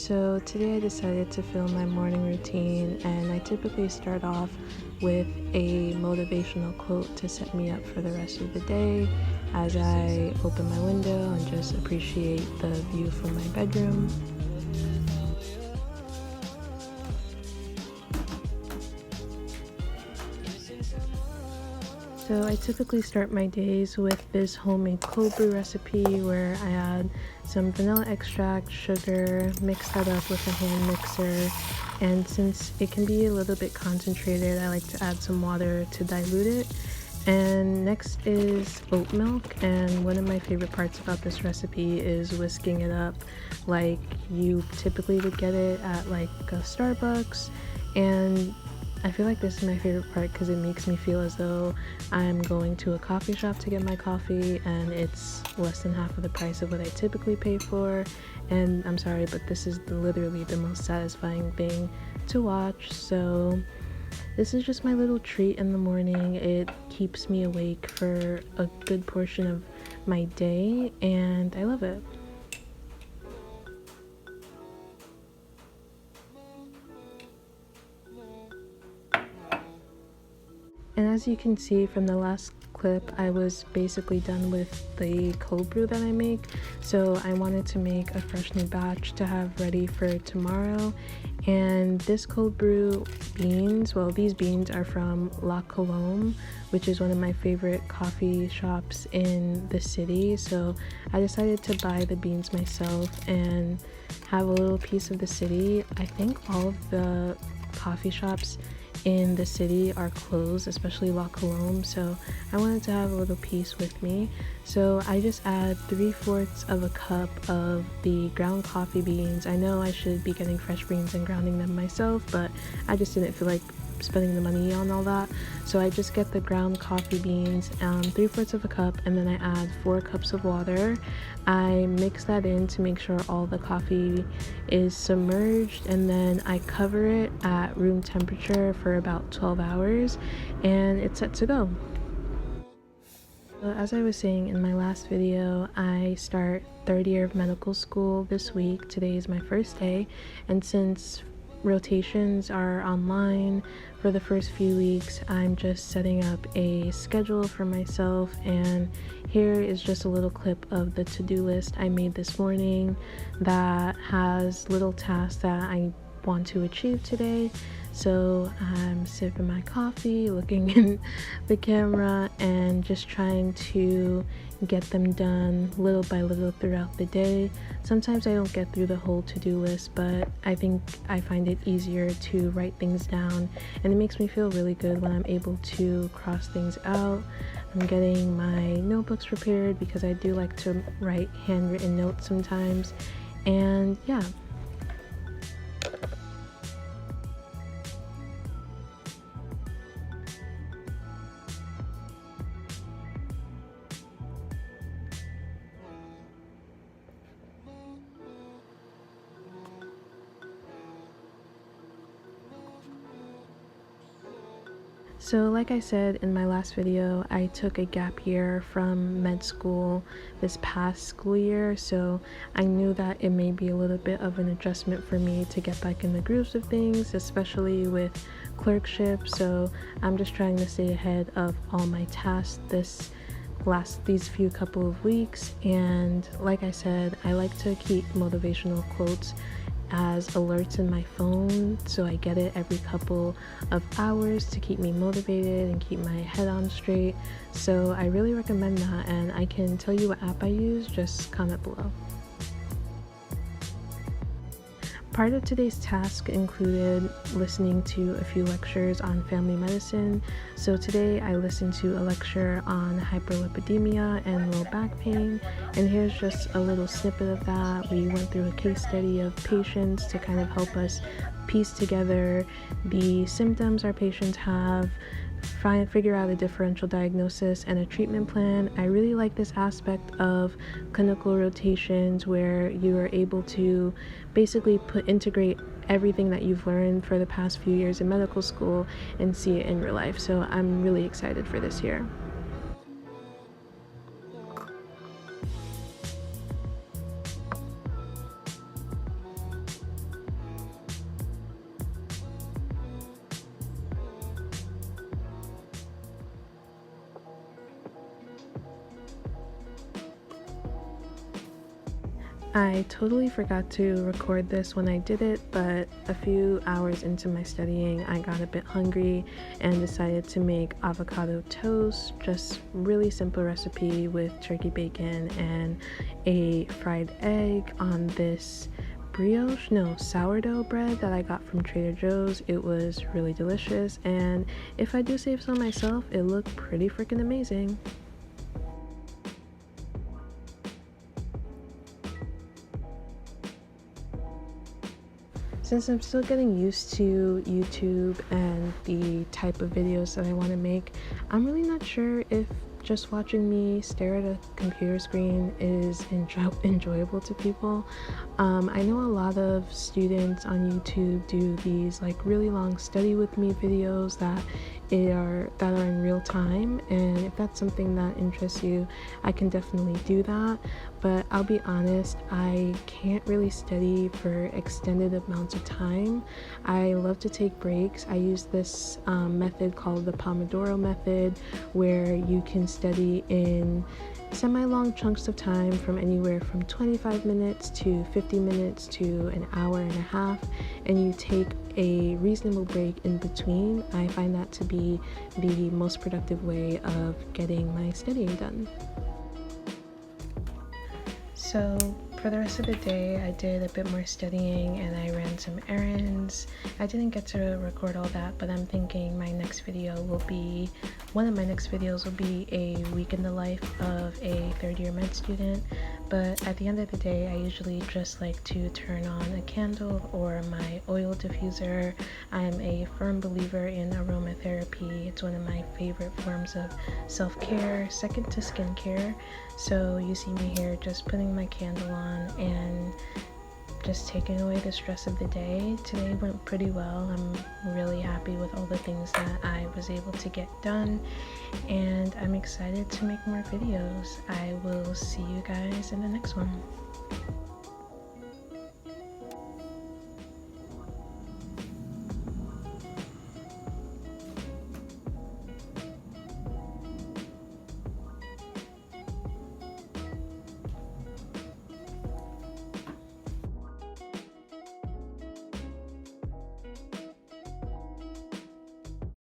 So today I decided to film my morning routine, and I typically start off with a motivational quote to set me up for the rest of the day as I open my window and just appreciate the view from my bedroom. So I typically start my days with this homemade cold brew recipe where I add some vanilla extract, sugar, mix that up with a hand mixer, and since it can be a little bit concentrated, I like to add some water to dilute it. And next is oat milk, and one of my favorite parts about this recipe is whisking it up like you typically would get it at like a Starbucks. And I feel like this is my favorite part because it makes me feel as though I'm going to a coffee shop to get my coffee and it's less than half of the price of what I typically pay for. And I'm sorry, but this is literally the most satisfying thing to watch. So this is just my little treat in the morning. It keeps me awake for a good portion of my day and I love it. And as you can see from the last clip, I was basically done with the cold brew that I make, so I wanted to make a fresh new batch to have ready for tomorrow. And this cold brew beans, well, these beans are from La Colombe, which is one of my favorite coffee shops in the city, so I decided to buy the beans myself and have a little piece of the city. I think all of the coffee shops in the city are closed, especially La Colombe, so I wanted to have a little piece with me. So I just add 3/4 of a cup of the ground coffee beans. I know I should be getting fresh beans and grounding them myself, but I just didn't feel like spending the money on all that, so I just get the ground coffee beans, 3/4 of a cup, and then I add 4 cups of water. I mix that in to make sure all the coffee is submerged, and then I cover it at room temperature for about 12 hours and it's set to go. So as I was saying in my last video, I start third year of medical school this week. Today is my first day, and since rotations are online for the first few weeks, I'm just setting up a schedule for myself, and here is just a little clip of the to-do list I made this morning that has little tasks that I want to achieve today. So I'm sipping my coffee, looking in the camera, and just trying to get them done little by little throughout the day. Sometimes I don't get through the whole to-do list, but I think I find it easier to write things down, and it makes me feel really good when I'm able to cross things out. I'm getting my notebooks prepared because I do like to write handwritten notes sometimes, and yeah. So like I said in my last video, I took a gap year from med school this past school year, so I knew that it may be a little bit of an adjustment for me to get back in the grooves of things, especially with clerkship. So I'm just trying to stay ahead of all my tasks these few couple of weeks. And like I said, I like to keep motivational quotes as alerts in my phone, so I get it every couple of hours to keep me motivated and keep my head on straight. So I really recommend that, and I can tell you what app I use, just comment below. Part of today's task included listening to a few lectures on family medicine. So today I listened to a lecture on hyperlipidemia and low back pain, and here's just a little snippet of that. We went through a case study of patients to kind of help us piece together the symptoms our patients have, figure out a differential diagnosis and a treatment plan. I really like this aspect of clinical rotations where you are able to basically integrate everything that you've learned for the past few years in medical school and see it in real life. So I'm really excited for this year. I totally forgot to record this when I did it, but a few hours into my studying, I got a bit hungry and decided to make avocado toast. Just really simple recipe with turkey bacon and a fried egg on this sourdough bread that I got from Trader Joe's. It was really delicious, and if I do say so myself, it looked pretty freaking amazing. Since I'm still getting used to YouTube and the type of videos that I want to make, I'm really not sure if just watching me stare at a computer screen is enjoyable to people. I know a lot of students on YouTube do these like really long study with me videos that are in real time, and if that's something that interests you, I can definitely do that. But I'll be honest, I can't really study for extended amounts of time. I love to take breaks. I use this method called the Pomodoro method, where you can study in semi-long chunks of time from anywhere from 25 minutes to 50 minutes to an hour and a half, and you take a reasonable break in between. I find that to be the most productive way of getting my studying done. So for the rest of the day, I did a bit more studying and I ran some errands. I didn't get to record all that, but I'm thinking one of my next videos will be a week in the life of a third-year med student. But at the end of the day, I usually just like to turn on a candle or my oil diffuser. I'm a firm believer in aromatherapy. It's one of my favorite forms of self-care, second to skincare. So you see me here just putting my candle on and just taking away the stress of the day. Today went pretty well. I'm really happy with all the things that I was able to get done, and I'm excited to make more videos. I will see you guys in the next one.